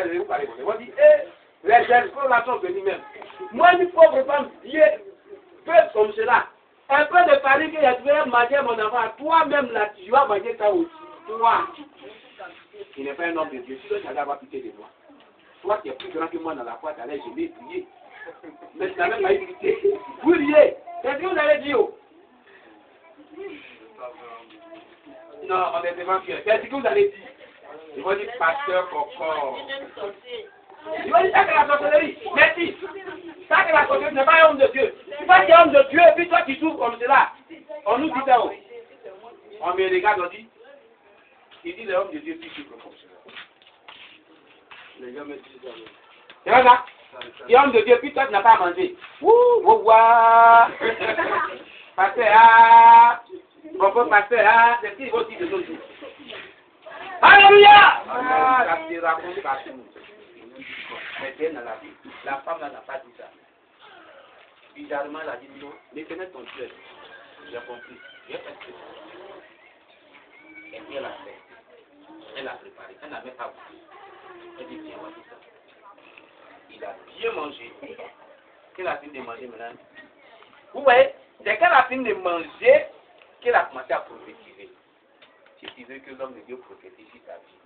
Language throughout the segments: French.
de parler. Ils vont dire, les escrocs là sont venus même. Moi, une pauvre femme, Dieu peut comme cela. Un peu de farine que tu vas manger, mon enfant, toi-même là, tu vas manger ça aussi. Toi, il n'est pas un homme de Dieu. Si tu vas avoir pitié de moi. Toi, tu es plus grand que moi dans la foi, tu allais gêner, prier. Mais tu n'as même pas eu pitié. Vous riez. C'est ce que vous allez dire. Non, on est devant Dieu. C'est ce que vous allez dire. Ils vont dire, pasteur, encore. Ils vont dire, ça que la sorcellerie. Merci. Ça que la sorcellerie n'est pas un homme de Dieu. Toi, tu es homme de Dieu, et puis toi, tu souffres comme cela. On nous dit ça. On me regarde, on dit, il dit, les hommes de Dieu qui souffrent comme cela. Les gens me disent ça. C'est vrai ça? Tu es homme de Dieu, puis toi, tu n'as pas à manger. Ouh, ouah. Pasteur, ah. Mon pasteur, ah. C'est ce qu'ils vont dire de nos jours. Alléluia! Ça se raconte partout. Mais c'est dans la vie. La femme n'a pas dit ça. Bizarrement, elle a dit non. Mais connais ton Dieu. J'ai compris. J'ai fait ce que et puis elle a fait. Elle a préparé. Elle n'a même pas voulu. Elle dit tiens, on va dire ça. Il a bien mangé. Qu'elle a fini de manger maintenant. Vous voyez, c'est qu'elle a fini de manger qu'elle a commencé à prophétiser. Si tu veux que l'homme de Dieu prophétise ta vie.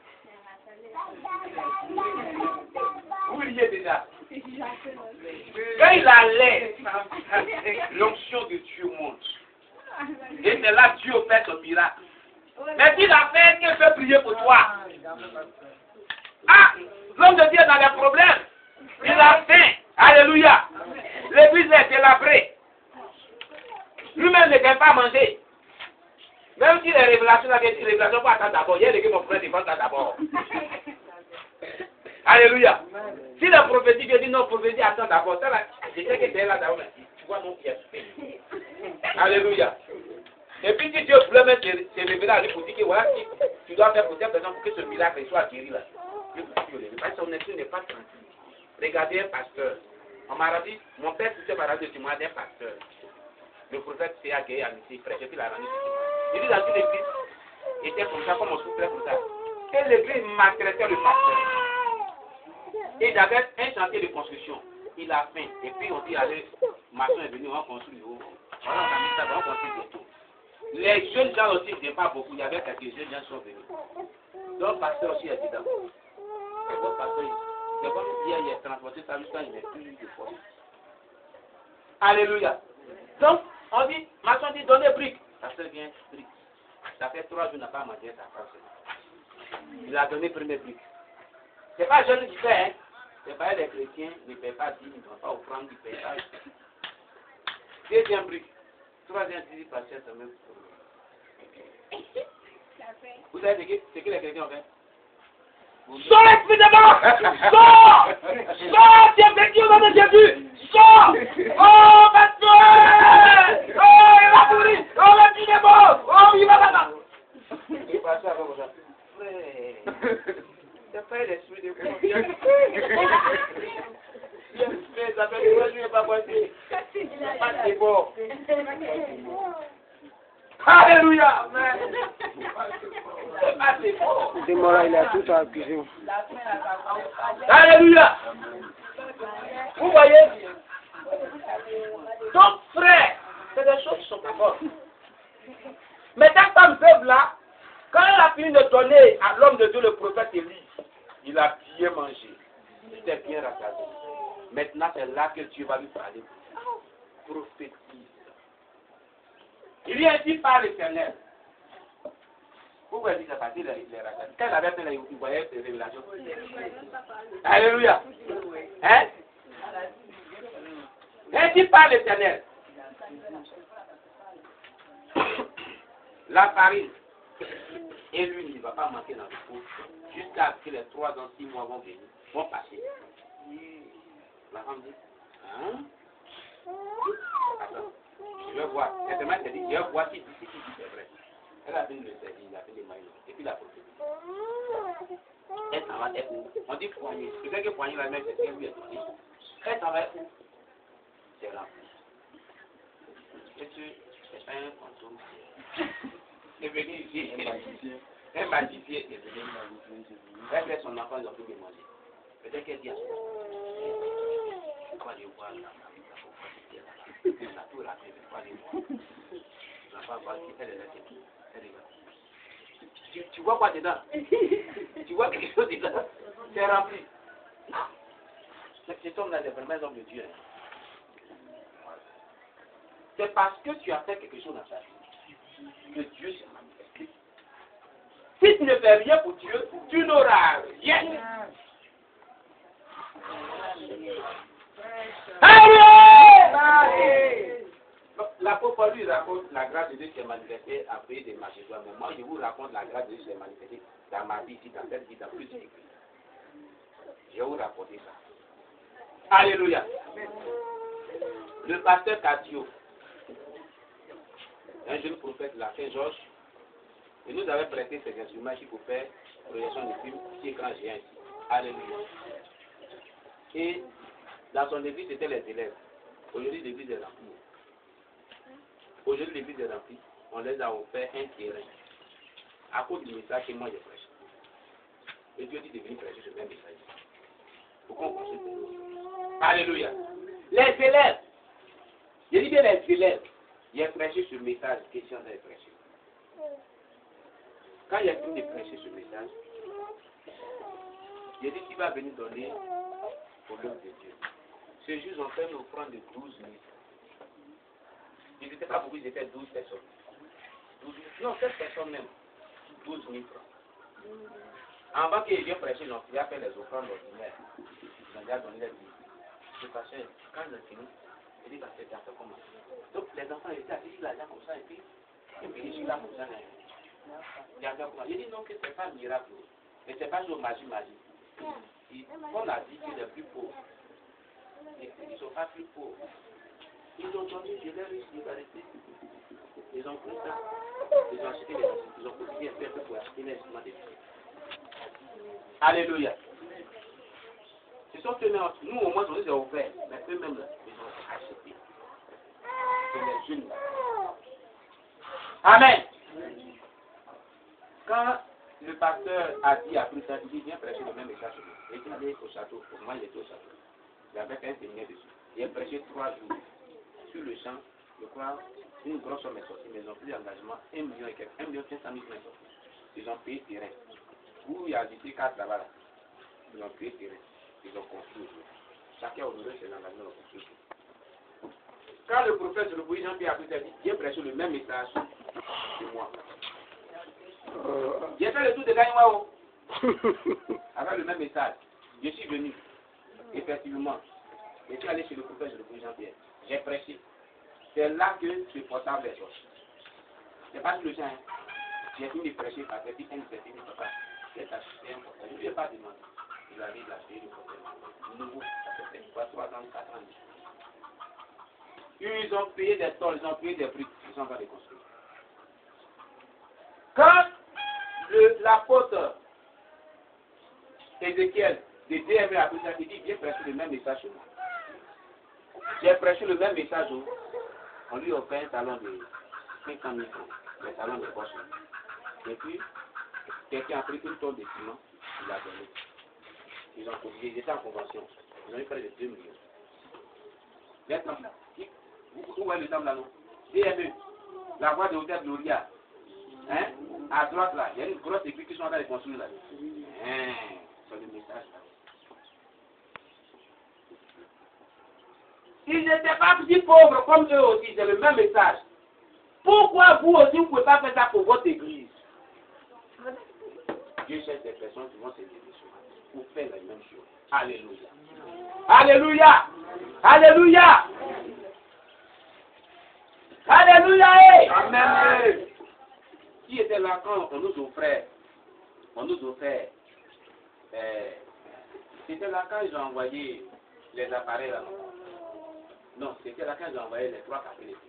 Vous riez déjà. Quand il allait, l'onction de Dieu monte. Et c'est là que Dieu fait son miracle. Mais s'il a fait, qu'il peut prier pour toi. Ah, l'homme de Dieu a des problèmes. Il a faim. Alléluia. L'église est délabrée. Lui-même ne peut pas manger. Même si les révélations, les révélations pas attendre d'abord, il y a des gens qui vont prendre des ventes d'abord. Alléluia. Si la prophétie dit non, prophétie attend d'abord, je sais que c'est là d'abord, tu vois non, il est fait. Alléluia. Et puis si Dieu voulait mettre ses révélations pour dire que voilà, tu dois faire pour cette personne pour que ce miracle soit guéri là. Parce que son esprit n'est pas tranquille. Regardez un pasteur. On m'a dit, mon père poussait m'a rendu témoin d'un pasteur. Le prophète s'est accueilli à midi, prêché, puis il a rendu témoin. Il dit dans une église, il était comme ça, comme on souffrait comme ça. Et l'église maltraitait le pasteur. Et il avait un chantier de construction. Il a faim. Et puis on dit, allez, maçon est venu, on construit le haut. Voilà, on a mis ça, on construit le tout. Les jeunes gens aussi ne viennent pas beaucoup. Il y avait quelques jeunes gens qui sont venus. Donc, le pasteur aussi est dedans. Et le pasteur, c'est comme hier, il a transporté ça jusqu'à il n'est plus de force. Alléluia. Donc, on dit, maçon dit, donnez briques. Pasteur vient, briques. Ça fait 3 jours, il n'a pas mangé sa force. Il a donné premier brique. Ce n'est pas jeune qui fait, hein. C'est pas les chrétiens, ils ne paient pas 10, ils ne vont pas offrande, ils ne paient pas. Deuxième brique. Troisième brique, pasteur, c'est même pour vous savez ce que les chrétiens ont fait? Sors l'esprit de mort! Sors! Sors! Tu es béni au nom de Jésus! Sors! Oh, pasteur! Oh, il va mourir! Oh, l'esprit de mort! Oh, il va là-bas! Il passe ça comme ça. C'est pas l'esprit de mort. Ça fait 3 jours, il n'est pas passé. Pas de mort. Alléluia! C'est mort, il a tout accusé. Alléluia! Vous voyez? Donc, frère, c'est des choses qui sont pas bonnes. Mais cette femme veuve là, quand elle a fini de donner à l'homme de Dieu, le prophète Élie, il a bien mangé. Il était bien rassasié. Maintenant, c'est là que Dieu va lui parler. Prophétise. Il vient ainsi par l'Éternel. Vous voyez ça passer les rassasiés. Quand il avait fait il voyait ces révélations. Alléluia. Hein? Ainsi par l'Éternel. La farine et l'huile ne va pas manquer dans le pot jusqu'à ce que les 3 ans, 6 mois vont venir, vont passer. La femme dit, hein? Attends, je vais voir. Cette semaine, elle dit, je vais voir si c'est vrai. Elle a fini le service, elle a fait les maillots, et puis la prophétie. Elle s'en va, elle où? On dit poignée. Peut-être que poignée la même, c'est ce qu'elle lui a donné. Elle s'en va où? C'est rempli. Et tu es un fantôme. Elle est venue ici, un magicien est venu. Elle fait son enfant, ils ont pu manger. La tour là, elle pas les mots. La femme va quitter les lettres. Elle est là. Tu vois quoi dedans? Tu vois quelque chose dedans? C'est rempli. Cet homme-là est vraiment un homme de Dieu. C'est parce que tu as fait quelque chose dans ta vie que Dieu s'est manifesté. Si tu ne fais rien pour Dieu, tu n'auras rien. Allez! L'apôtre Paul lui raconte la grâce de Dieu qui s'est manifestée après des Macédoines. Mais moi, je vous raconte la grâce de Dieu qui s'est manifestée dans ma vie, dans cette vie, dans plusieurs églises. Je vais vous raconter ça. Alléluia. Le pasteur Cadio, un jeune prophète de la Saint-Georges, il nous avait prêté ces instruments ici pour faire projection de film, petit écran géant ici. Alléluia. Et dans son église, c'était les élèves. Aujourd'hui, l'église est remplie. Aujourd'hui, l'église est remplie. On les a offert un terrain à cause du message que moi j'ai prêché. Et Dieu dit de venir prêcher ce même message. Pourquoi on consulte? Alléluia. Les élèves, je dis bien les élèves, il a prêché ce message que Jean avait prêché. Quand il a fini de prêcher ce message, il a dit qu'il va venir donner pour l'œuvre de Dieu. Ces jours ont fait une offrande de 12 000. Ils n'étaient pas beaucoup, ils étaient 12 personnes. 12 000, non, 7 personnes même. 12 000 francs. Avant qu'il vienne prêcher, non, il a fait les offrandes ordinaires. Il a déjà donné les 10 000. Le pasteur, quand il a fini, il dit, pasteur, tu as fait comment? Donc les enfants étaient assis là comme ça, et puis je suis là comme ça. Il a fait comment? Il dit non, que ce n'est pas un miracle. Mais ce n'est pas une magie. On a dit que les plus pauvres, ils ne sont pas plus pauvres. Ils ont donné de leur liberté. Ils ont pris ça. Ils ont acheté les instruments. Ils ont cotisé un peu pour acheter les instruments de vie. Alléluia. Ce sont eux-mêmes. Nous, au moins, on les a offerts. Mais eux-mêmes, là, ils ont acheté. C'est les jeunes. Amen. Quand le pasteur a dit après ça, il dit viens prêcher le même message. Il était allé au château. Pour moi, il était au château. Il avait fait un séminaire dessus. Il a prêché 3 jours. Sur le champ, je crois, une grosse somme est sortie, mais ils ont pris l'engagement 1 million et quelques, 1 million 500 000 francs. Ils ont payé terrain. Où il y a des 4 là-bas, ils ont payé terrain. Ils ont construit. Chacun a honoré ses engagements de construction. Quand le prophète le président Pierre a dit, viens prêcher le même message que moi. J'ai fait le tour de Gagnwao. Avec le même message. Je suis venu. Effectivement. Je suis allé chez le prophète le président Pierre. J'ai prêché. C'est là que ce portable est sorti. C'est pas sur le champ. J'ai fini de prêcher parce que un c'est fini, papa. J'ai acheté un portable. Je ne lui ai pas demandé. Il avait acheté le portable. Nouveau, ça fait 3 ans, 4 ans. Ils ont payé des tôles, ils ont payé des briques. Ils sont en train de construire. Quand l'apôtre Ézéchiel de DME a pris ça, il dit viens prêcher le même message chez moi. J'ai prêché le même message. On lui a offert un salon de 500 000 francs, le salon de poche. Et puis, quelqu'un a pris une tonne de ciment, il a donné. Ils étaient en convention. Ils ont eu près de 2 millions. Maintenant, où est le temps là, non? DME, la voie de Hôtel Gloria. Hein? À droite là, il y a une grosse église qui sont en train de construire là. C'est le message là. Ils n'étaient pas si pauvres comme eux aussi, c'est le même message. Pourquoi vous aussi vous ne pouvez pas faire ça pour votre église? Dieu cherche des personnes qui vont se dédier pour faire la même chose. Alléluia. Alléluia. Alléluia. Alléluia. Amen. Qui était là quand on nous offrait? C'était là quand ils ont envoyé les appareils là. Non, c'était là quand ils ont envoyé les 3 cafés de ciment.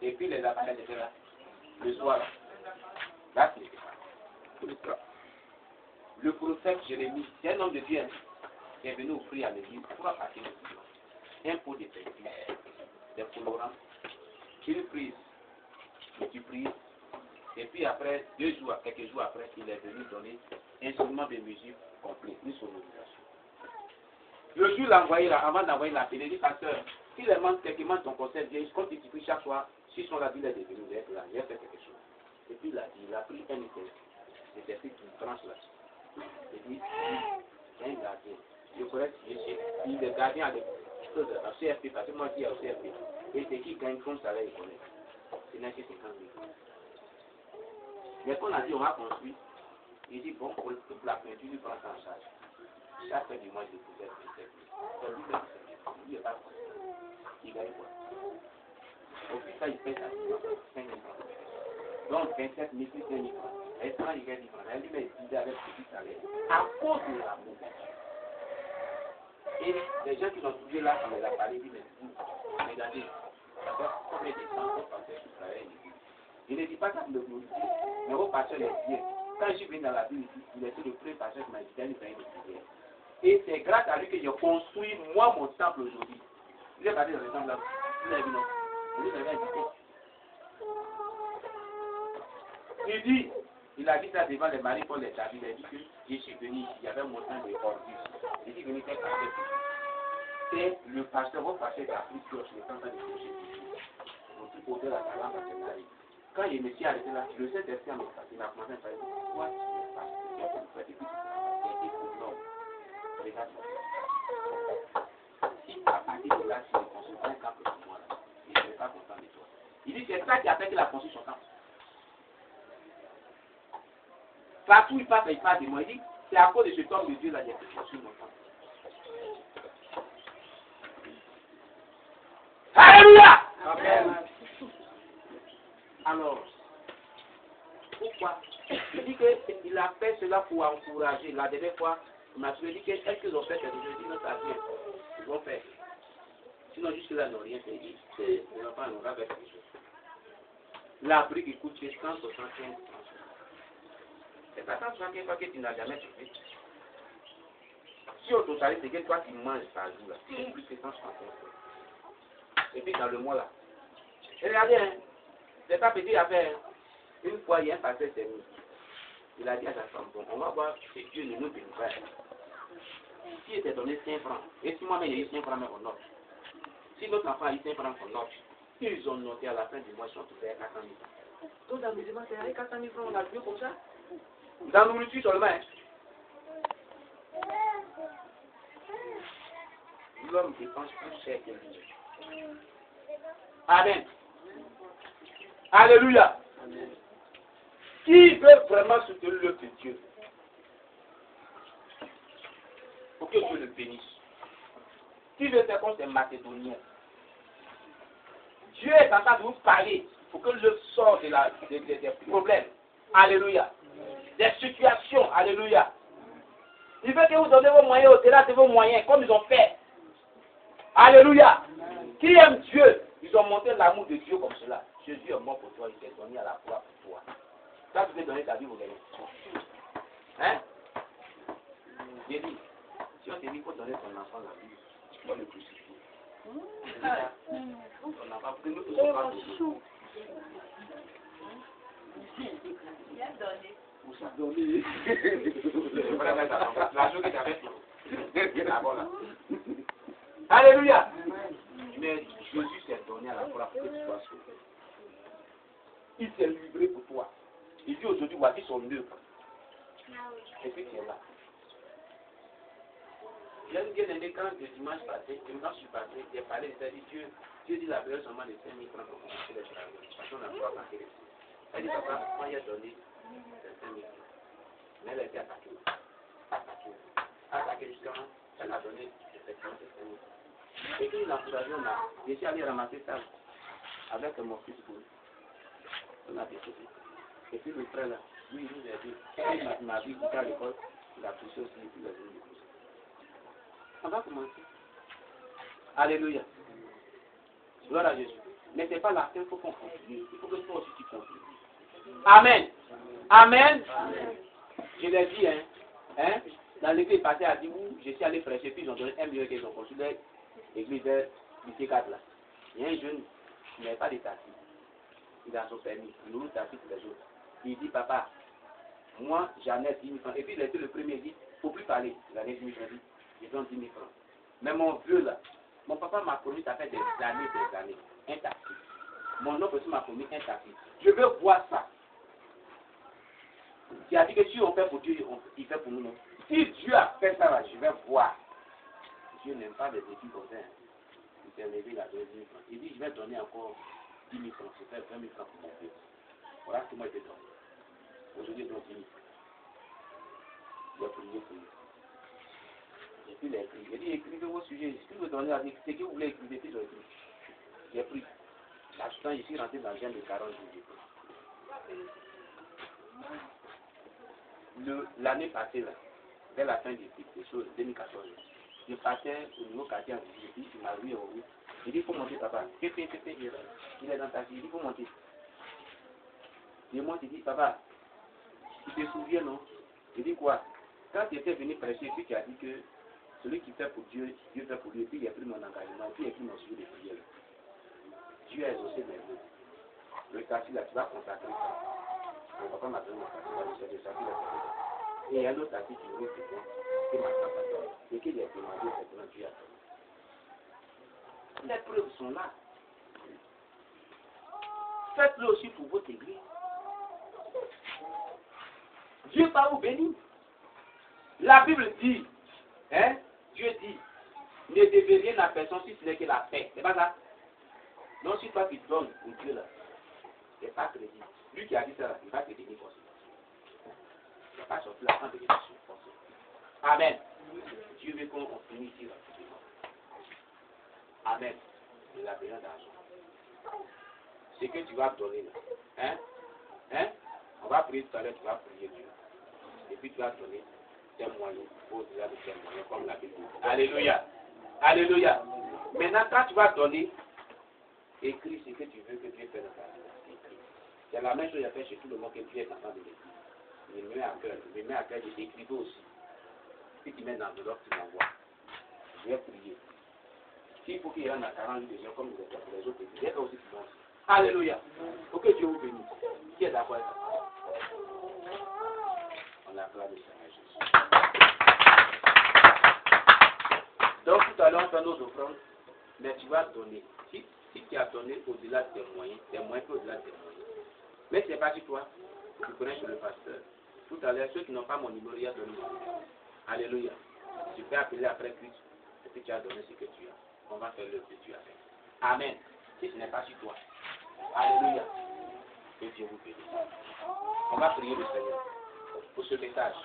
Et puis les appareils étaient là. Le soir là. Là, c'était ça. Le prophète Jérémie, c'est un homme de Dieu qui est venu offrir à l'église 3 paquets de ciment. Un pot de peinture, des colorants, une prise, une prise. Et puis après, quelques jours après, il est venu donner un instrument de musique complet, une sonorisation. Le jour l'envoyer là, avant d'envoyer la télé, il dit, pasteur, si les manque quelqu'un ton conseil vient, quand tu pries chaque soir, s'ils sont là, il est devenu, il est là, il a fait quelque chose. Et puis il a pris un était pris une tranche là. Et puis, il y a un gardien. Je connais, il est gardien avec un CFP, parce que moi je dis au CFP. Et c'est qui gagne son salaire, il connaît. C'est n'est que 50 000. Mais quand on a dit, on va construire, il dit, bon, pour toute la peinture, il prend ça en charge. Chaque fin du mois, je pouvais faire 7 000. Il n'est pas il gagne quoi? Au plus ça, il fait ça, 5 000 francs. Donc 27 000 plus 5 000 francs. Et ça, il gagne 10 francs. Elle lui met l'idée avec ce petit salaire. À cause de l'amour. Et les gens qui l'ont trouvé là, on les a parlé, ils disent, mais regardez, combien de temps on passait sur le travail. Il ne dit pas ça pour le glorifier, mais au pasteur les bien. Quand je suis venu dans la ville ici, il était le premier pasteur qui m'a dit, il y a une prière. Et c'est grâce à lui que j'ai construit, moi, mon temple aujourd'hui. Vous avez regardé dans le temple là, vous avez vu non? Vous avez invité. Il dit, il a dit ça devant les maris pour les tables, il a dit que je suis venu ici, il y avait un montant de ordures. Je suis venu faire pasteur. C'est le pasteur, votre pasteur qui a pris sur le temps de projet. Vous tout posez la talente à cette année. Quand il me suis arrêté là, le Saint-Esprit m'a fait, il m'a commencé à faire, toi, tu es pasteur, tu as fait des économes. Regarde. Si à partir de là, tu es construit un camp pour moi, il ne serait pas content de toi. Il dit, c'est ça qui a fait qu'il a construit son camp. Partout il passe de moi. Il dit, c'est à cause de ce homme de Dieu là, j'ai construit mon camp. Alléluia! Amen. Alors, pourquoi? Il dit qu'il a fait cela pour encourager. La dernière fois, il m'a dit que est-ce qu'ils ont fait quelque chose? Il dit non, ça vient. Ils vont faire. Sinon, jusque-là, ils n'ont rien fait. Il dit, les enfants n'ont pas fait quelque chose. La brique, il coûte 175 francs. C'est pas 175 francs que tu n'as jamais trouvé. Si au total, c'est que toi qui manges par jour, là, c'est plus que 175 francs. Et puis dans le mois là. Et regardez, hein, c'est pas petit affaire. Une fois, il y a un pasteur s'est mis. Il a dit à sa femme, bon, on va voir si Dieu ne nous bénit pas. Si il t'a donné 5 francs, et si moi-même j'ai eu 5 francs, mais on note. Si notre enfant a eu 5 francs, on note. Ils ont noté à la fin du mois, ils sont tous à 400 000 francs. Donc, dans le musulman, c'est avec 400 000 francs, on a joué comme ça. Dans la nourriture seulement, hein. L'homme dépense plus cher que lui. Amen. Alléluia. Qui veut vraiment soutenir l'œuvre de Dieu? Pour que Dieu le bénisse. Qui veut faire comme ces Macédoniens? Dieu est en train de vous parler pour que l'œuvre sorte des problèmes. Alléluia. Des situations. Alléluia. Il veut que vous donnez vos moyens au-delà de vos moyens, comme ils ont fait. Alléluia. Qui aime Dieu? Ils ont montré l'amour de Dieu comme cela. Jésus est mort pour toi, il s'est donné à la croix pour toi. Ça, tu peux donner ta vie, vous gagnez. Hein? J'ai dit, si on te dit qu'il faut donner ton enfant la vie, tu dois le crucifier. Ton enfant, pour que nous ne soyons pas chou. Il a donné. Vous ça donné. La journée que tu avais fait. D'abord là. Alléluia. Mais Jésus s'est donné à la croix pour que tu sois sauvé. Il s'est livré pour toi. Il dit aujourd'hui, voici son œuvre. Et puis tu es là. J'aime bien aimer quand le dimanche passé, quand je suis passé, j'ai parlé, j'ai dit Dieu dit la prière seulement de 5 000 francs pour commencer les travaux. Parce qu'on n'a pas marqué. Elle dit papa, moi il a donné 5 000 francs. Mais elle a été attaquée. Attaquée jusqu'à moi. Elle a donné effectivement 5 000 francs. Et puis l'encouragement, je suis allé ramasser ça avec mon fils pour lui. On a décidé. Et puis le frère là, lui, il nous a dit, il m'a vu à l'école, il a poussé aussi, il a donné. On va commencer. Alléluia. Gloire à Jésus. Mais ce n'est pas la fin, il faut qu'on continue. Il faut que toi aussi tu continues. Amen. Amen. Amen. Je l'ai dit, hein. Dans l'église passée à Dibou, je suis allé prêcher, puis ils ont donné 1 million qu'ils ont construit l'église vers lycée 4 là. Il y a un jeune qui n'avait pas de taxi. Il a son permis, il loue le taxi pour les autres. Il dit, papa, moi j'en ai 10 000 francs. Et puis il a été le premier, il dit, il ne faut plus parler. Il a 10 000 francs. Je donne 10 000 francs. Mais mon vieux là, mon papa m'a promis, ça fait des années, un taxi. Mon oncle aussi m'a promis un taxi. Je veux voir ça. Il a dit que si on fait pour Dieu, il fait pour nous. Non? Si Dieu a fait ça, là, je vais voir. Dieu n'aime pas les petits comme ça. Il s'est levé, il a donné 10 000 francs. Il dit, je vais donner encore 10 000 francs. Je fais 20 000 francs pour mon vieux. Voilà ce que moi je te donne. Aujourd'hui, donc, 10 000 francs. Il a prié pour lui. Et puis il a écrit. Il dit, écrivez vos sujets. Si vous donnez à dire, c'est que vous voulez écrire, puis j'ai écrit. J'ai pris. L'achetant ici rentré dans le gène de 40 jours. L'année passée, là, vers la fin des choses, 2014, je partais au niveau quartier en visite. Je dis, tu m'as vu en route. Il dit, il faut monter, papa. Il est dans ta fille. Il dit, il faut monter. Et moi, je dis, papa, tu te souviens, non? Je dis quoi? Quand tu étais venu prêcher, puis tu as dit que celui qui fait pour Dieu, Dieu fait pour lui, puis il a pris mon engagement, puis il a pris mon sujet de prière. Dieu a exaucé mes vœux. Le quartier, là, tu vas consacrer ça. Mon papa m'a donné mon quartier, là, le quartier, et il y a un autre quartier qui veut que moi, qui m'a fait et qu'il a demandé, c'est que Dieu a donné. Les preuves sont là. Faites-le aussi pour votre église. Dieu va vous bénir. La Bible dit, hein, Dieu dit, ne devez rien à personne si ce n'est que la paix. C'est pas ça? Non, si toi tu donnes pour Dieu là, c'est pas crédit. Lui qui a dit ça, il va te bénir forcément. Il ne va pas sortir la fin de l'émission forcément. Amen. Dieu veut qu'on finisse ici là. Amen. Il a besoin d'argent. C'est que tu vas donner là. Hein? Hein? On va prier tout à l'heure, tu vas prier Dieu. Et puis tu vas donner tes moyens, au-delà de tes moyens, comme la Bible dit. Alléluia. Alléluia. Maintenant, quand tu vas donner, écris ce que tu veux que Dieu fasse dans ta vie. Écris. C'est la même chose qu'il a fait chez tout le monde que Dieu est enfant de l'église. Il me met à cœur, je t'écrivais aussi. Puis tu mets dans l'enveloppe, tu m'envoies. Je vais prier. S'il faut qu'il y en a 40 de gens comme vous êtes pour les autres églises, il y a aussi qui vont. Alléluia. Pour que Dieu vous bénisse. Qui est d'accord avec ça? On acclame le Seigneur Jésus. Donc tout à l'heure, on fait nos offrandes, mais tu vas donner. Si tu as donné au-delà de tes moyens au-delà de tes moyens. Mais ce n'est pas sur toi, tu connais chez le pasteur. Tout à l'heure, ceux qui n'ont pas mon numéro, il y a donné mon numéro. Alléluia. Tu peux appeler après Christ, et puis tu as donné ce que tu as. On va faire le que tu as fait. Amen. Si ce n'est pas sur toi. Alléluia. Que Dieu vous bénisse. On va prier le Seigneur pour ce message.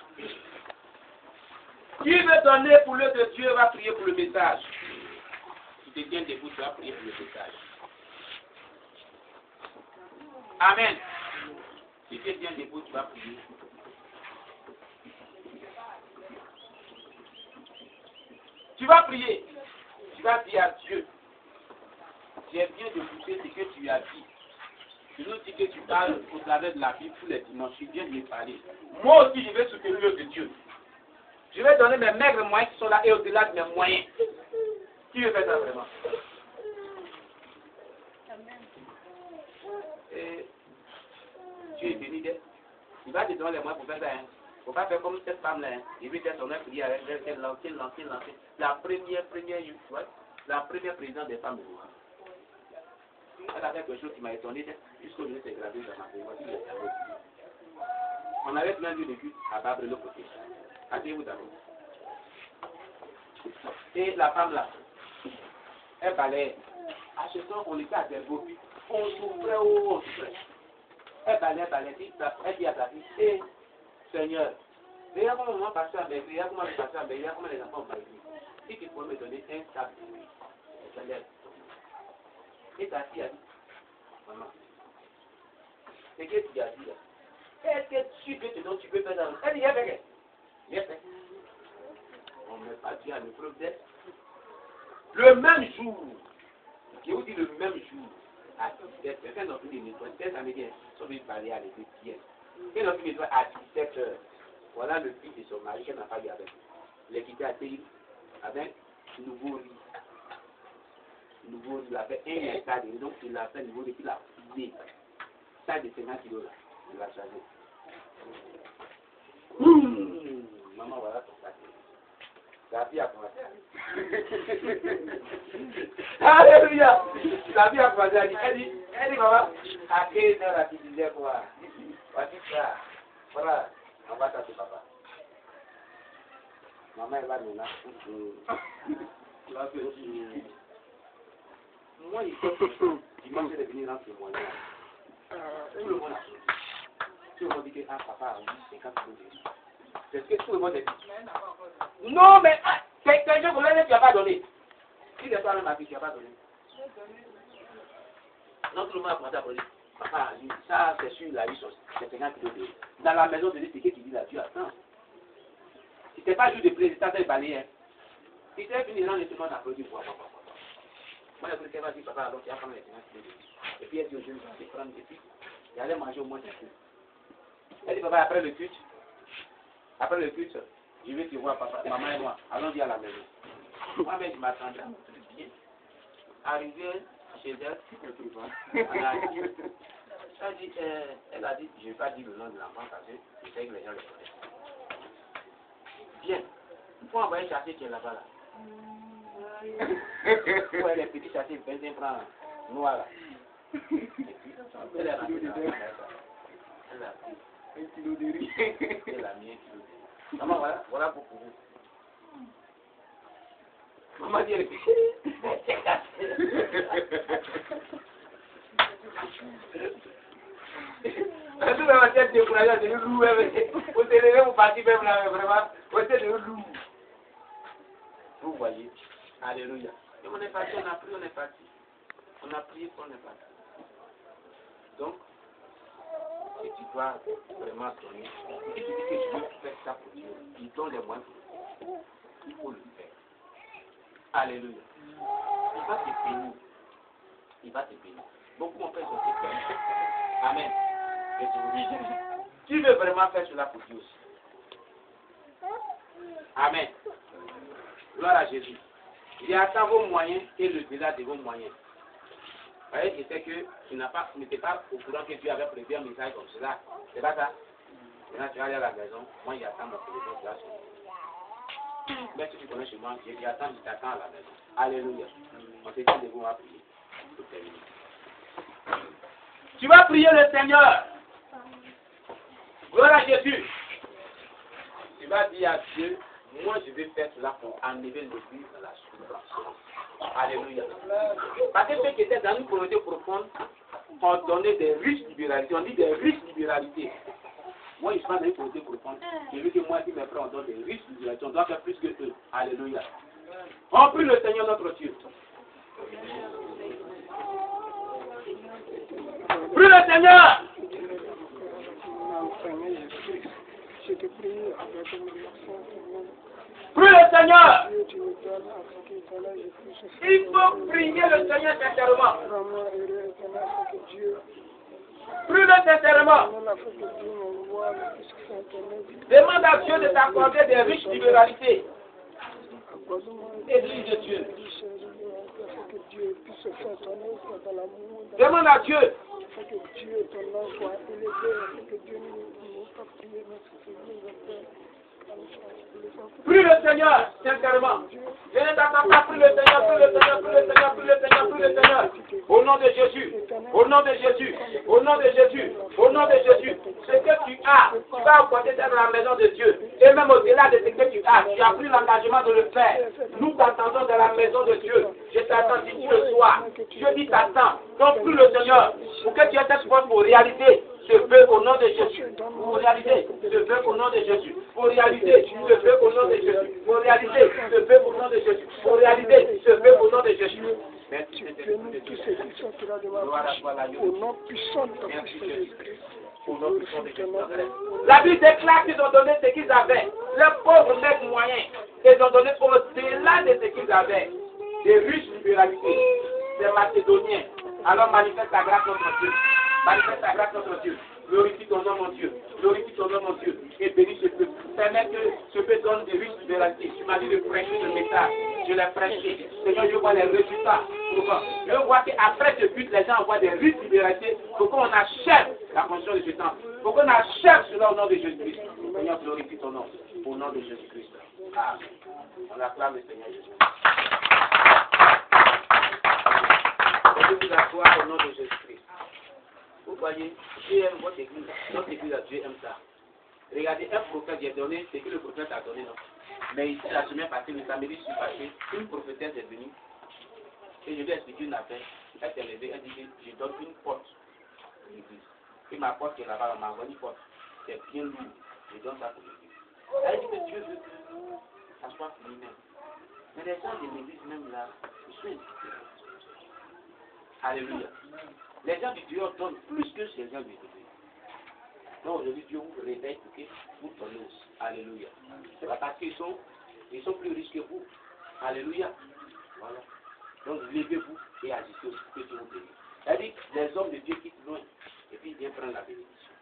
Qui veut donner pour l'œuvre de Dieu va prier pour le message. Si tu te tiens debout, tu vas prier pour le message. Amen. Si tu te tiens debout, tu vas prier. Tu vas prier. Tu vas dire à Dieu. J'ai bien de pousser ce que tu as dit. Tu nous dis que tu parles au travers de la Bible tous les dimanches. Tu viens de me parler. Moi aussi, je vais soutenir l'œuvre de Dieu. Je vais donner mes maigres moyens qui sont là et au-delà de mes moyens. Qui veut faire ça vraiment? Et Dieu est béni d'elle. Il va te donner les moyens pour faire ça. Il ne faut pas faire comme cette femme-là. Il veut faire son œuvre prière avec elle, la première présidente des femmes. Elle a fait quelque chose qui m'a étonné. Jusqu'au-delà, c'est gravé dans ma vie. On avait plein de culte à Babre de l'autre côté. Asseyez-vous d'abord. Et la femme là, elle balayait. À ce temps, on était à des beaux filles. On souffrait. Elle balayait. Elle dit à sa fille, hé, Seigneur, regarde comment maman passe à mes filles, regarde comment elle passe à mes filles, regarde comment les enfants ont parlé. Si tu peux me donner un sac de nuit, je te lève. Et ta fille a dit, maman, c'est que tu as dit là. Est-ce que tu veux te donner, tu peux faire ça? Elle dit, viens fait. On ne met pas Dieu à l'épreuve d'être. Le même jour, je vous dis le même jour, à 17h, quand on fait des nettoyages, ça me dit, on va parler à l'église hier. Quand on fait des nettoyages à 17h, voilà le fils de son mari qu'elle n'a pas eu avec. Il est quitté à Théi avec nouveau lit. Il a fait un hectare de donc il a fait nouveau lit, il a fusé. Ça de 50 kilos là, il a chargé. Maman, voilà ton sac. La fille a commencé. Alléluia. La vie a croisé, elle dit, maman, à quelle heure tu disais quoi? Voici ça. Voilà, on va taper papa. Maman, elle va nous là. Moi, il faut que dimanche, elle est venue dans ce moyen. Tout le monde a choisi. Tout le monde dit que papa a eu 50 euros. C'est ce que tout le monde a dit. Non, mais c'est un jeu pour l'année, tu n'as pas donné. Si les parents m'ont dit, tu n'as pas donné. Non, tout le monde a commencé à dire, papa, ça, c'est sûr, il a eu c'est 50 euros. Dans la maison de l'étiquette, qui dit là, tu attends. Si ce n'est pas jour de plaisir, ça, c'est le balai. Si tu es venu là, tout le monde a applaudi. Moi, je voulais dire, papa, alors tu vas prendre les 50 euros. Et puis, elle dit, je vais prendre des filles. Et aller manger au moins des peu. Elle dit, papa, après le culte, je vais te voir, papa, maman et moi. Allons dire à la maison. Moi-même, je m'attendais à bien. Arrivé chez elle, elle a dit, je ne vais pas dire le nom de l'enfant parce que je sais que les gens le connaissent. Bien. Il faut envoyer chasser qui est là-bas. Là. Ouais, les petits chassés, 25 francs noirs. Et puis, elle a mis un kilo de riz. Elle a mis un kilo de riz. Maman, voilà pour vous. Maman dit, elle c'est cassé. Tout dans ma tête, c'est le loup. Vous télévez, vous partez même là, vraiment. C'est le loup. Vous voyez. Alléluia. Et on est parti, on a prié, on est parti. On a prié, on est parti. Donc, et tu dois vraiment donner. Si tu dis que tu veux faire ça pour Dieu, il donne les moyens pour Dieu. Il faut le faire. Alléluia. Il va te bénir. Il va te bénir. Beaucoup mon père sont bénis. Amen. Et tu vous dis, tu veux vraiment faire cela pour Dieu aussi. Amen. Gloire à Jésus. Il y a tant vos moyens et le delà de vos moyens. Vous voyez, je sais que tu n'étais pas au courant que Dieu avait prévu un message comme cela. C'est pas ça? Maintenant, tu vas aller à la maison. Moi, il y a tant mon téléphone, tu vas sonner. Mais si tu connais chez moi, il y a tant, je t'attends à la maison. Alléluia. On se dit de vous, on va prier. Pour terminer. Tu vas prier le Seigneur. Gloire à Jésus. Tu vas dire à Dieu, moi je vais faire cela pour enlever l'oubli dans la souffrance. Alléluia. Parce que ceux qui étaient dans une communauté profonde ont donné des riches libéralités. On dit des riches libéralités. Moi, je suis dans une communauté profonde. J'ai vu que moi, si mes frères ont donné des riches libéralités, on doit faire plus que eux. Alléluia. On prie le Seigneur notre Dieu. Prie le Seigneur. Prie le Seigneur. Il faut prier le Seigneur sincèrement. Prie le sincèrement. Demande à Dieu de t'accorder des riches libéralités. Église de Dieu. Demande à Dieu. Prie le Seigneur, sincèrement. Je ne t'attends pas, prie le Seigneur, prie le Seigneur, prie le Seigneur, prie le Seigneur, prie le Seigneur. Au nom de Jésus, au nom de Jésus, au nom de Jésus, au nom de Jésus. Ce que tu as, tu vas apporter dans la maison de Dieu. Et même au-delà de ce que tu as pris l'engagement de le faire. Nous t'attendons dans la maison de Dieu. Je t'attends d'ici le soir. Je dis t'attends. Donc prie le Seigneur pour que tu aies cette force pour réaliser ce vœu au nom de Jésus. Pour réaliser ce vœu au nom de Jésus. Pour réaliser ce vœu au nom de Jésus. Pour réaliser ce vœu au nom de Jésus. Pour réaliser ce vœu au nom de Jésus. Merci de au nom puissant de Jésus. La Bible déclare qu'ils ont donné ce qu'ils avaient. Les pauvres mettent moyens. Ils ont donné au-delà de ce qu'ils avaient. Des riches libéralités. Des Macédoniens. Alors manifeste la grâce notre Dieu. Manifeste la grâce notre Dieu. Glorifie ton nom, mon Dieu. Glorifie ton nom, mon Dieu. Et bénis ce peuple. Permets que ce peuple donne des riches libéralités. Tu m'as dit de prêcher le message. Je l'ai prêché. Seigneur, je vois les résultats. Je vois qu'après ce but, les gens voient des riches libéralités. Pour qu'on achève la fonction de ce temps. Pour qu'on achève cela au nom de Jésus-Christ. Seigneur, glorifie ton nom. au nom de Jésus-Christ. Amen. On acclame le Seigneur Jésus. Vous asseoir au nom de Jésus-Christ. Vous voyez, Dieu aime votre église. Notre église, Dieu aime ça. Regardez, un prophète, j'ai donné ce que le prophète a donné, non. Mais ici, la semaine passée, le samedi, je suis passé, une prophétesse est venue. Et je lui ai expliqué une affaire. Elle s'est levée, elle dit que je donne une porte pour l'église. Et ma porte qui est là-bas, elle m'a envoyé une porte. C'est bien lourd. Je donne ça pour l'église. Elle dit que Dieu veut que ça soit pour lui-même. Mais les gens de l'église même là, ils sont indifférents. Alléluia. Les gens du Dieu donnent plus que les gens du Dieu. Donc aujourd'hui, Dieu vous réveille pour que vous donnez aussi. Alléluia. C'est pas parce qu'ils sont plus riches que vous. Alléluia. Voilà. Donc levez-vous et agissez aussi pour que Dieu vous bénisse. C'est-à-dire les hommes de Dieu quittent loin et puis ils viennent prendre la bénédiction.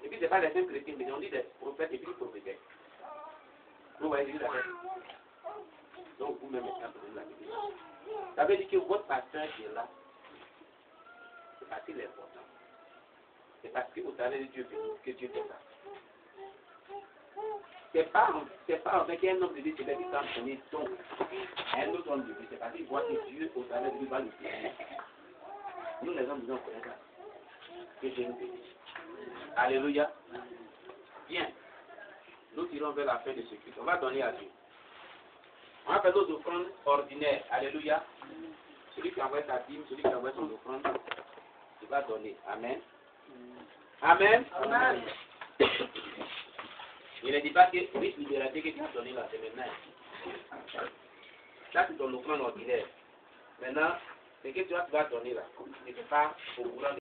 Et puis ce n'est pas les mêmes chrétiens, mais on dit des prophètes et puis des prophétiques. Vous voyez ce que ça fait? Donc vous-même maintenant prenez la bénédiction. Ça veut dire que votre pasteur qui est là, c'est parce qu'il est important. C'est parce qu'au travers de Dieu que Dieu fait ça. C'est pas en fait qu'un homme de Dieu se fait du temps donner donc un autre homme de Dieu. C'est parce qu'il voit que Dieu au travers de lui va le faire. Nous les hommes de Dieu on connaît ça. Que Dieu nous bénisse. Alléluia. Bien. Nous irons vers la fin de ce culte. On va donner à Dieu. On va faire nos offrandes ordinaires. Alléluia. Celui qui envoie sa dîme, celui qui envoie son offrande, il va donner. Amen. Amen. Amen. Il ne dit pas que oui, libération que tu as donné là, c'est maintenant. Ça, c'est ton offrande ordinaire. Maintenant, ce que tu vas donner là, ce n'est pas au courant.